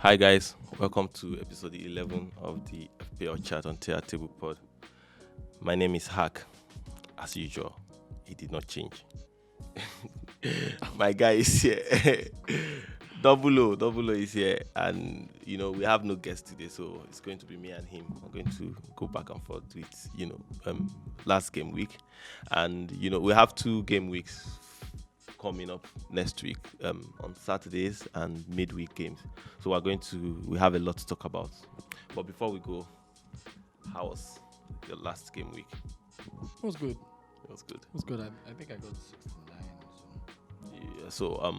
Hi guys, welcome to episode 11 of the FPL Chat on Table Pod. My name is Hack. As usual, it did not change. My guy is here. Double O is here, and we have no guest today, so it's going to be me and him. I'm going to go back and forth with last game week, and we have 2 game weeks coming up next week on Saturdays and midweek games. So we have a lot to talk about. But before we go, how was your last game week? It was good. It was good. It was good. I think I got 69. Yeah, so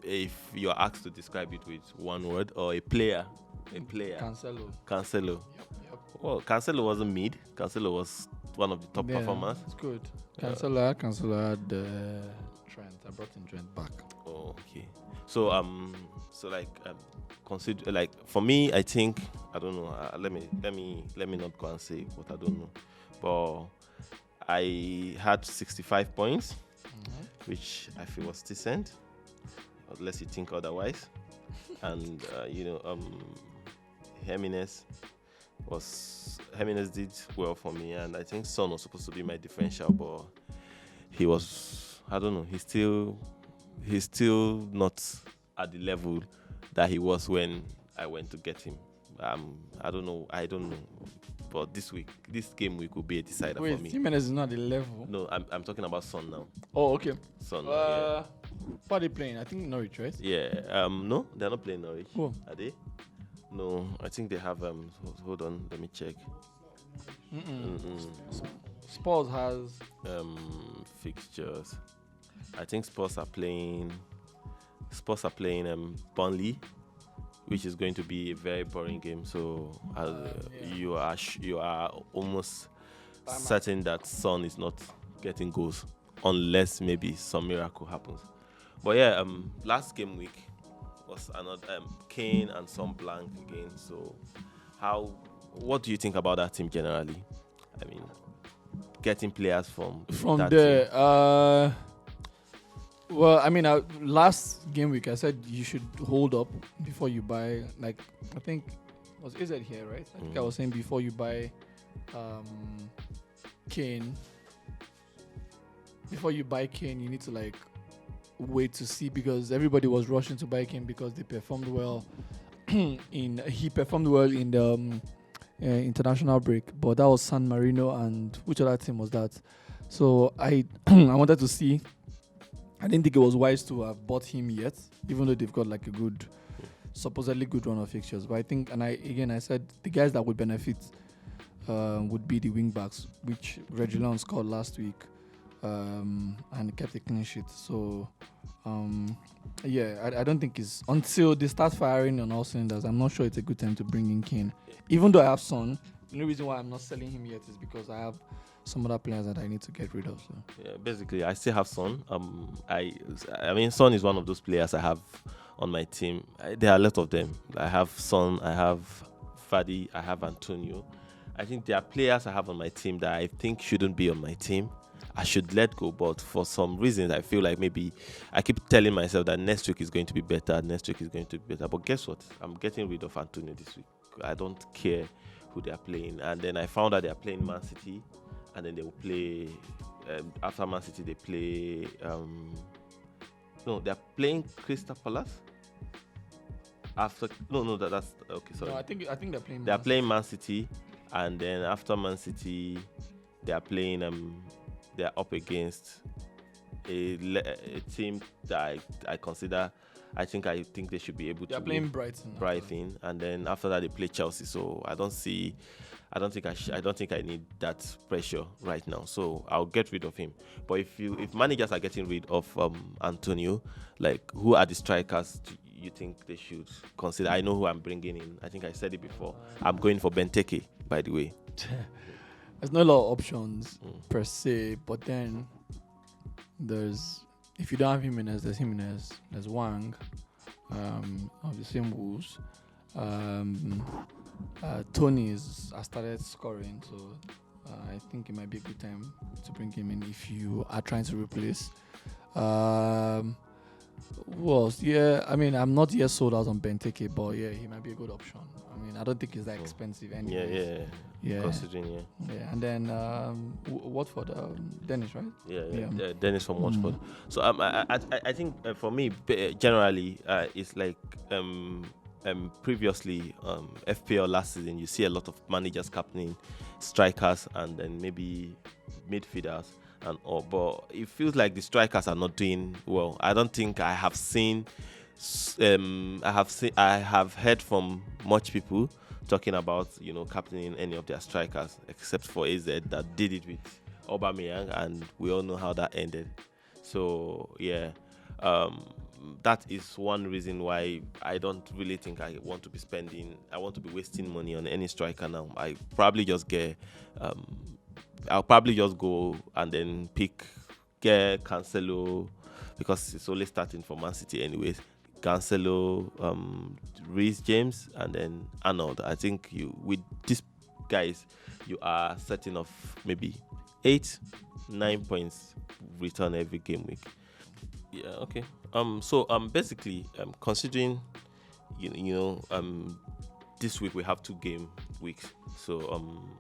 if you're asked to describe it with one word or a player. Cancelo. Yep. Well, Cancelo wasn't mid. Cancelo was one of the top performers. It's good. Cancelo had Trent. I brought in Trent back. Oh, okay. So consider for me, I think I don't know. Let me not go and say what I don't know. But I had 65 points, which I feel was decent, unless you think otherwise. And Jimenez did well for me, and I think Son was supposed to be my differential, but he was, I don't know, he's still not at the level that he was when I went to get him. I don't know, but this game week will be a decider for me. Jimenez is not the level. No, I'm talking about Son now. Oh, okay. Son. Yeah. What are they playing? I think Norwich, right? Yeah. No, they're not playing Norwich. Oh. Are they? No, I think they have. Hold on, let me check. Spurs has fixtures. I think Spurs are playing Burnley, which is going to be a very boring game. So you are almost certain that Son is not getting goals unless maybe some miracle happens. But yeah, last game week was another Kane and Son blank again. So what do you think about that team generally? I mean, getting players from that there. team. Well, I mean, last game week I said you should hold up before you buy. Like, I think was AZ here, right? I think I was saying before you buy Kane. Before you buy Kane, you need to wait to see, because everybody was rushing to buy Kane because they performed well. He performed well in the international break, but that was San Marino, and which other team was that? So I wanted to see. I didn't think it was wise to have bought him yet, even though they've got a good, supposedly good run of fixtures. But I think, and I said the guys that would benefit would be the wing backs, which Reguilon scored last week, and kept a clean sheet. So, I don't think it's until they start firing on all cylinders. I'm not sure it's a good time to bring in Kane. Even though I have Son, the only reason why I'm not selling him yet is because I have some other players that I need to get rid of. So. Yeah, basically, I still have Son. I mean, Son is one of those players I have on my team. There are a lot of them. I have Son, I have Fadi, I have Antonio. I think there are players I have on my team that I think shouldn't be on my team. I should let go, but for some reasons, I feel like maybe I keep telling myself that next week is going to be better. But guess what? I'm getting rid of Antonio this week. I don't care who they are playing. And then I found out they are playing Man City. And then they will play after Man City. They play. They're playing Crystal Palace. That's okay. Sorry. No, I think they're playing. They are playing Man City, and then after Man City, they are playing. They are up against a team that I consider. I think they should be able to. They are playing Brighton. Brighton, and then after that they play Chelsea. So I don't think I need that pressure right now. So I'll get rid of him. But if managers are getting rid of Antonio, who are the strikers you think they should consider? I know who I'm bringing in. I think I said it before. I'm going for Benteke, by the way. There's not a lot of options per se, but then if you don't have Jimenez, there's Wang of the same Wolves. Tony has started scoring, so I think it might be a good time to bring him in if you are trying to replace. Was yeah. I mean, I'm not yet sold out on Benteke, but yeah, he might be a good option. I mean, I don't think he's that expensive Yeah, anyways. yeah. Yeah. Considering, Yeah, and then Watford, Dennis, right? yeah. Dennis from Watford. Mm. So I think for me generally it's like previously FPL last season you see a lot of managers captaining strikers and then maybe midfielders and all, but it feels like the strikers are not doing well. I don't think I have seen I have heard from much people talking about captaining any of their strikers except for AZ that did it with Aubameyang, and we all know how that ended. So yeah, um, that is one reason why I don't really think I want to be wasting money on any striker now. Um, I'll probably just go and then get Cancelo because it's only starting for Man City anyways. Cancelo, Reece James, and then Arnold. I think you with these guys, you are setting off maybe 8, 9 points return every game week. Yeah. Okay. So basically, considering this week we have 2 game weeks. So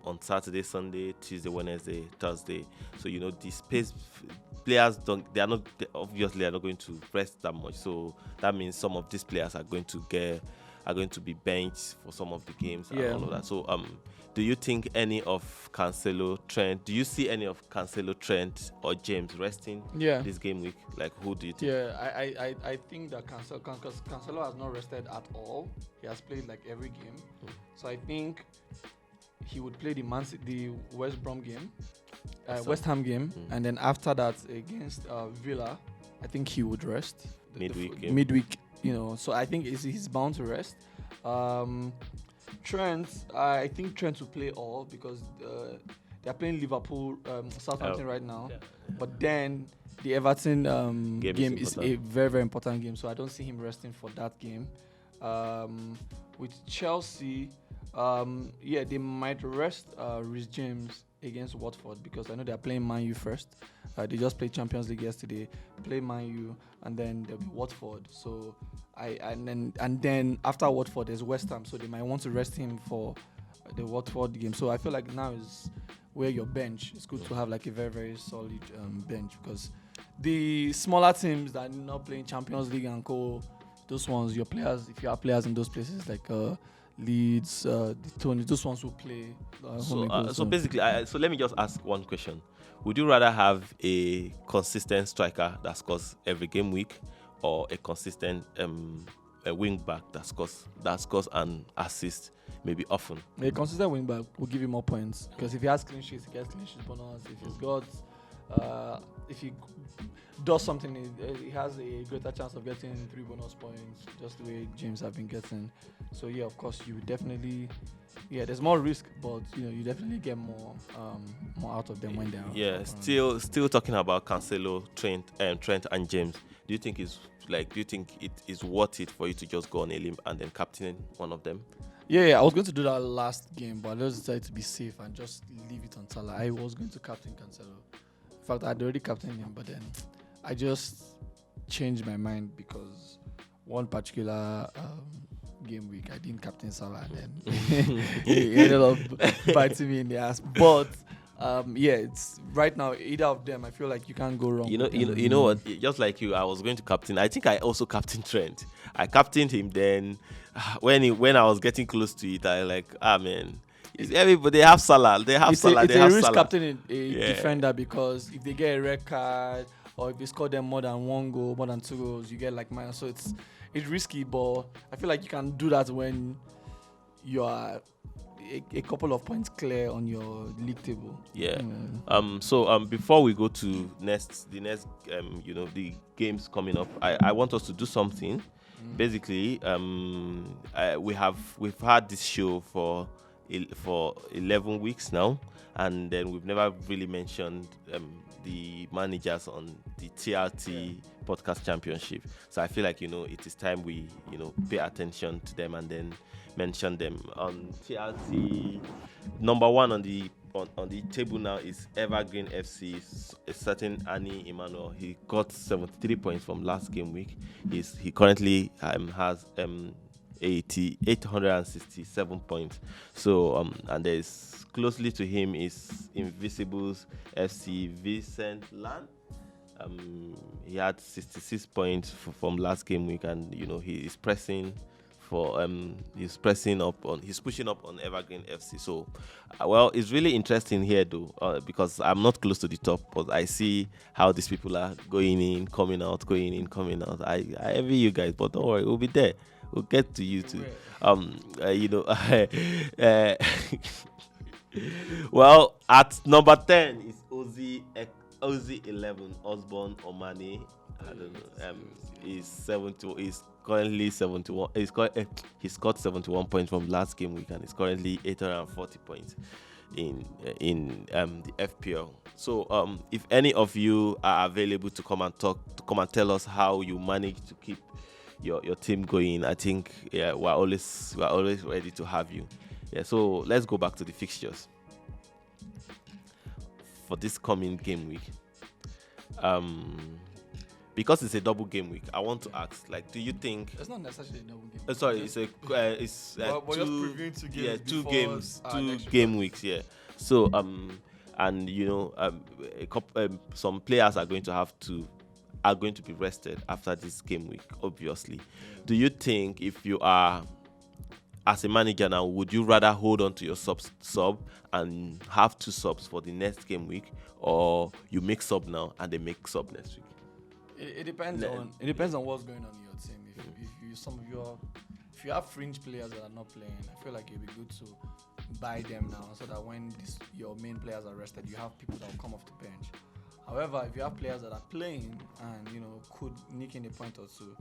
on Saturday, Sunday, Tuesday, Wednesday, Thursday. So the space players obviously are not going to rest that much. So that means some of these players are going to be benched for some of the games and all of that. So do you think any of Cancelo, Trent? Do you see any of Cancelo, Trent, or James resting this game week? Like, who do you think? Yeah, I think that Cancelo has not rested at all. He has played like every game, so I think he would play the West Brom game, West Ham game, and then after that against Villa, I think he would rest midweek. So I think he's bound to rest. Trent, I think Trent will play all because they're playing Liverpool, Southampton right now. Yeah. But then the Everton game is a very, very important game, so I don't see him resting for that game. With Chelsea, they might rest Reece James against Watford because I know they're playing Man U first. They just played Champions League yesterday, play Man U, and then there'll be Watford. So and then after Watford there's West Ham, so they might want to rest him for the Watford game. So I feel like now is where your bench. It's good to have like a very, very solid bench because the smaller teams that are not playing Champions League and those ones, your players, if you have players in those places like Leeds, the Tony, those ones will play. So basically, so let me just ask one question: would you rather have a consistent striker that scores every game week, or a consistent a wing back that scores and assists maybe often? A consistent wing back will give you more points because if he has clean sheets, he gets clean sheets bonus. If he's got, if he does something, he has a greater chance of getting 3 bonus points, just the way James have been getting. So yeah, of course, you definitely, there's more risk, but you definitely get more out of them when they're. Yeah, still talking about Cancelo, Trent, and James. Do you think it is worth it for you to just go on a limb and then captain one of them? Yeah, I was going to do that last game, but I just decided to be safe and just leave it on Salah. I was going to captain Cancelo. In fact, I'd already captained him, but then I just changed my mind because one particular game week I didn't captain Salah, and then he ended up biting me in the ass. But it's right now either of them. I feel like you can't go wrong. You know what? Just like you, I was going to captain. I think I also captained Trent. I captained him. Then when I was getting close to it, I like man. Everybody they have Salah. They have Salah. It's they a have risk Salah. captaining a defender because if they get a red card or if they score them more than 1 goal, more than 2 goals, you get like minus. So it's risky, but I feel like you can do that when you are a couple of points clear on your league table. Yeah. So before we go to the next the games coming up, I want us to do something. Basically, we've had this show for 11 weeks now, and then we've never really mentioned the managers on the TRT podcast championship. So I feel like it is time we pay attention to them and then mention them. On TRT, number 1 on the on the table now is Evergreen FC. A certain Annie Emmanuel. He got 73 points from last game week. He currently has 867 points. So and there's closely to him is Invisibles FC Vincent Land. He had 66 points from last game week, and he is pressing for he's pushing up on Evergreen FC. So well, it's really interesting here though, because I'm not close to the top, but I see how these people are going in, coming out, going in, coming out. I envy you guys, but don't worry, we'll be there. We'll get to you too. Well, at number 10 is Ozzy 11 Osborne Omani. I don't know. He's currently 71. He scored 71 points from last game week, and he's currently 840 points in the FPL. So if any of you are available to come and tell us how you manage to keep your team going, I think we're always ready to have you. Yeah. So let's go back to the fixtures for this coming game week. Because it's a double game week, I want to ask, do you think it's not necessarily a double game? Sorry, it's we're just previewing two games. Two game weeks. Yeah. So and some players are going to be rested after this game week. Obviously, do you think if you are as a manager now, would you rather hold on to your sub and have 2 subs for the next game week, or you make sub now and they make sub next week? It depends on what's going on in your team. If you have fringe players that are not playing, I feel like it'd be good to buy them now, so that when your main players are rested, you have people that will come off the bench. However, if you have players that are playing and could nick in a point or two,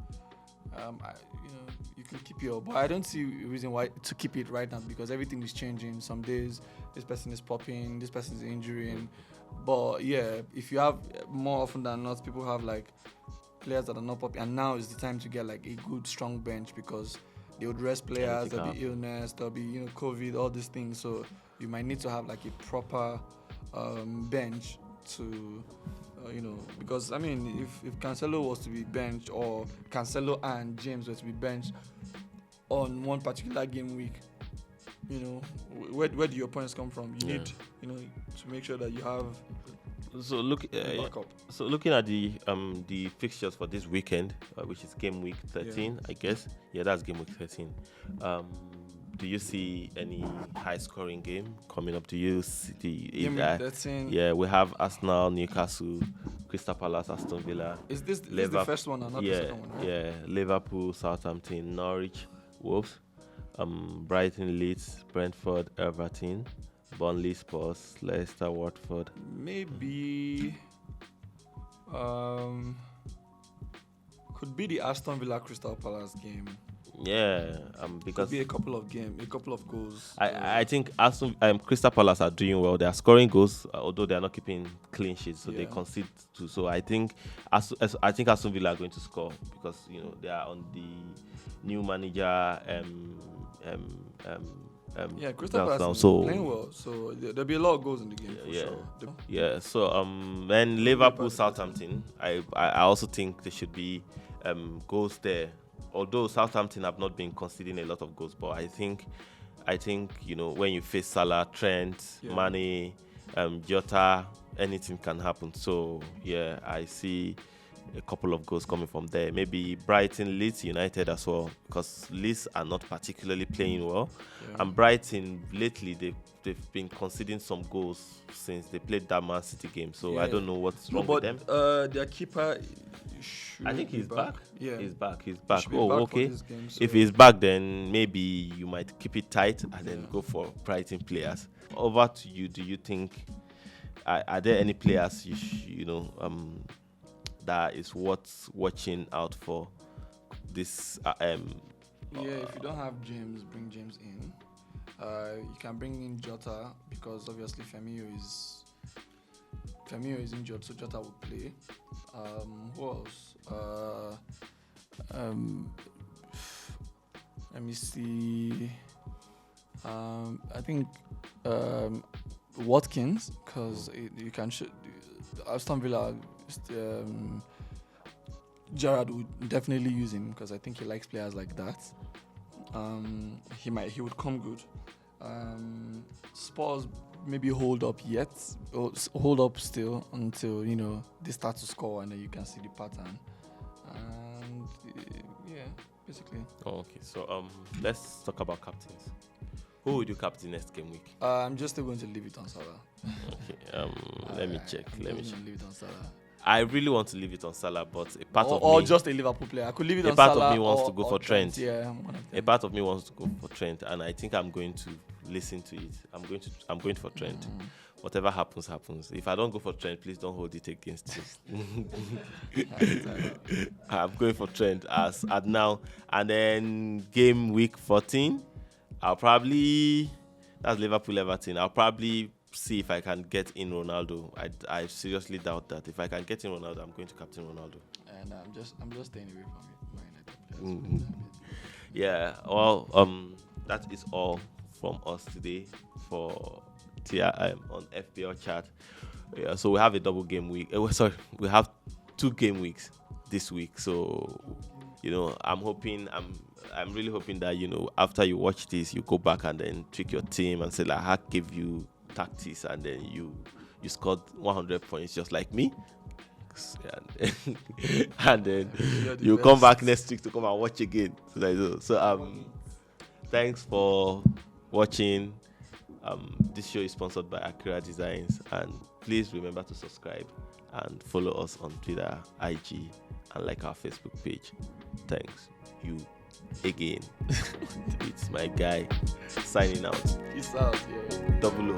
you can keep your. But I don't see a reason why to keep it right now, because everything is changing. Some days this person is popping, this person is injuring. But yeah, if you have more often than not, people have players that are not popping, and now is the time to get a good strong bench, because they would rest players. There'll be illness, there'll be COVID, all these things. So you might need to have a proper bench to. Because if Cancelo was to be benched, or Cancelo and James were to be benched on one particular game week, where do your points come from? You need to make sure that you have. So looking at the fixtures for this weekend, which is game week 13, I guess. Yeah, that's game week 13. Do you see any high-scoring game coming up? Do you see yeah, we have Arsenal, Newcastle, Crystal Palace, Aston Villa. Is this the first one or not the second one? Right? Yeah, Liverpool, Southampton, Norwich, Wolves, Brighton, Leeds, Brentford, Everton, Burnley, Spurs, Leicester, Watford. Maybe could be the Aston Villa Crystal Palace game. Yeah, because could be a couple of goals. I think Crystal Palace are doing well. They are scoring goals, although they are not keeping clean sheets, so they concede too. So I think Aston Villa are going to score, because they are on the new manager. Crystal Palace is playing well, so there'll be a lot of goals in the game for sure. Yeah. So then Liverpool, Southampton. I also think there should be goals there. Although Southampton have not been conceding a lot of goals, but I think when you face Salah, Trent, Mane, Jota, anything can happen. So yeah, I see a couple of goals coming from there. Maybe Brighton, Leeds United as well, because Leeds are not particularly playing well, and Brighton lately they've been conceding some goals since they played that Man City game. So I don't know what's wrong with them. Their keeper. I think he's back. Yeah, he's back. Okay. Game, so. If he's back, then maybe you might keep it tight and then go for Brighton players. Over to you. Do you think are there any players that is worth watching out for this? If you don't have James, bring James in. You can bring in Jota, because obviously Firmino is injured, so Jota will play. Who else? Let me see. I think Watkins, because you can Aston Villa. Gerrard would definitely use him because I think he likes players like that. He would come good. Spurs maybe hold up still until they start to score and then you can see the pattern. And yeah, basically. Oh, okay. So let's talk about captains. Who would you captain next game week? I'm just still going to leave it on Salah. Okay. Let me check. Leave it on Salah. I really want to leave it on Salah, but a part of or me, just a Liverpool player. I could leave it on a part Salah. of me wants or, to go or for Trent. Yeah, one of them. A part of me wants to go for Trent, and I think I'm going to listen to it. I'm going for Trent. Whatever happens, happens. If I don't go for Trent, please don't hold it against me. I'm going for Trent as at now, and then game week 14, that's Liverpool Everton. I'll probably see if I can get in Ronaldo. I seriously doubt that. If I can get in Ronaldo, I'm going to captain Ronaldo. And I'm just staying away from Man United players. Yeah. Well, that is all from us today for on FPL Chat. Yeah. So we have a double game week. We have 2 game weeks this week. So I'm really hoping that after you watch this, you go back and then trick your team and say like, "I give you tactics," and then you scored 100 points just like me. And then you come back next week to come and watch again. So thanks for watching. This show is sponsored by Akira Designs, and please remember to subscribe and follow us on Twitter, IG, and like our Facebook page. Thanks you again. It's my guy signing out. Peace out. Yeah. Double O.